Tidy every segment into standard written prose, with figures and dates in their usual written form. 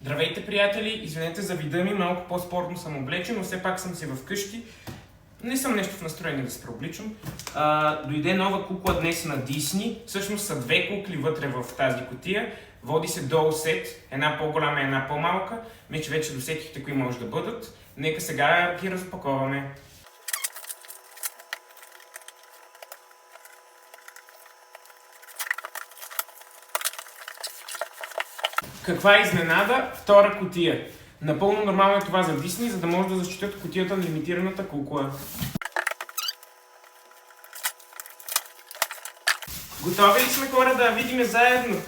Здравейте, приятели! Извинете за вида ми, малко по-спортно съм облечен, но все пак съм си вкъщи. Не съм нещо в настроение да се преобличам. Дойде нова кукла днес на Дисни. Всъщност са две кукли вътре в тази кутия. Води се Doll Set, една по-голяма и една по-малка. Мисля, че вече досетихте кои може да бъдат. Нека сега ги разпаковаме. Каква е изненада? Втора кутия. Напълно нормално е това за Дисни, за да може да защитят кутията на лимитираната кукла. Готови ли сме, хора, да видим заедно?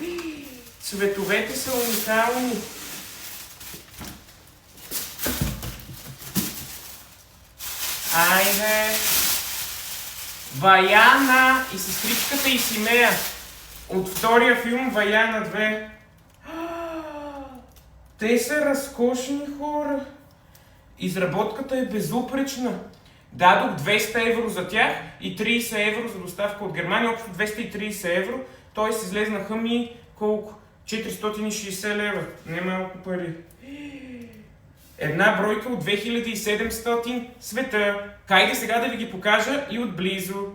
Цветовете са уникални. Айде! Ваяна и сестричката Исимея от втория филм Ваяна 2. Те са разкошни, хора. Изработката е безупречна. Дадох 200 евро за тях и 30 евро за доставка от Германия. Общо 230 евро. Т.е. излезнаха ми колко? 460 лева. Не малко пари. Една бройка от 2700 света. Хайде сега да ви ги покажа и отблизо.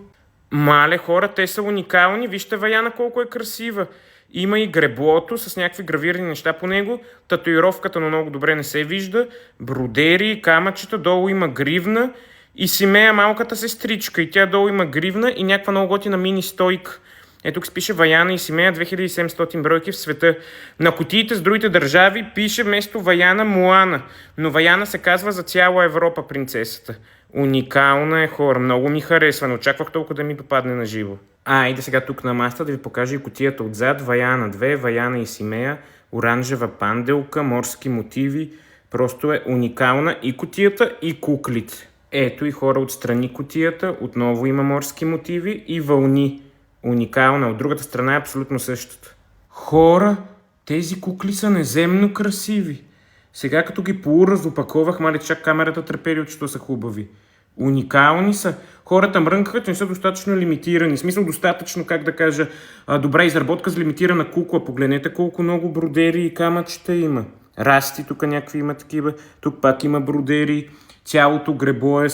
Мале, хора, те са уникални. Вижте Ваяна колко е красива. Има и греблото с някакви гравирани неща по него. Татуировката, но много добре не се вижда. Бродери, камъчета, долу има гривна. И Симея, малката сестричка. И тя долу има гривна и някаква много готина мини стойка. Тук се пише Ваяна и Симея, 2700 бройки в света. На кутиите с другите държави пише вместо Ваяна Моана. Но Ваяна се казва за цяла Европа принцесата. Уникална е, хора. Много ми харесва. Не очаквах толкова да ми попадне на живо. Айде сега тук на маста да ви покажа и кутията отзад. Ваяна 2, Ваяна и Симея, оранжева панделка, морски мотиви. Просто е уникална и кутията, и куклите. Ето и хора отстрани кутията. Отново има морски мотиви и вълни. Уникална. От другата страна е абсолютно същата. Хора, тези кукли са неземно красиви. Сега като ги полуразопаковах, мали чак камерата трепери, че са хубави. Уникални са. Хората мрънкаха, че не са достатъчно лимитирани. В смисъл достатъчно, как да кажа, добра изработка с лимитирана кукла. Погледнете колко много бродери и камъчета има. Расти, тук някакви има такива. Тук пак има бродери. Цялото гребло е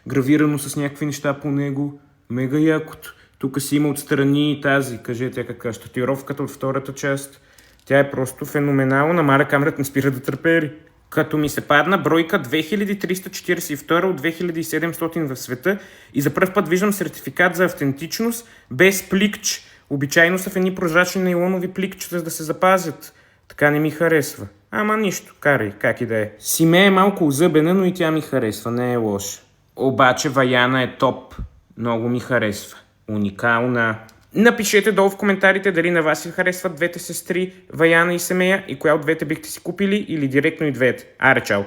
гравирано с някакви неща по него. Мега якото. Тук си има отстрани и тази, кажете каква, татуировката от втората част. Тя е просто феноменална, маля камерата не спира да трепери. Като ми се падна бройка 2342 от 2700 в света и за пръв път виждам сертификат за автентичност без пликч. Обичайно са в едни прозрачни нейлонови пликчета, за да се запазят. Така не ми харесва. Ама нищо, карай, как и да е. Симея е малко озъбена, но и тя ми харесва, не е лоша. Обаче Ваяна е топ. Много ми харесва. Уникална. Напишете долу в коментарите дали на вас ви харесват двете сестри, Ваяна и Симея, и коя от двете бихте си купили или директно и двете. Аре, чао!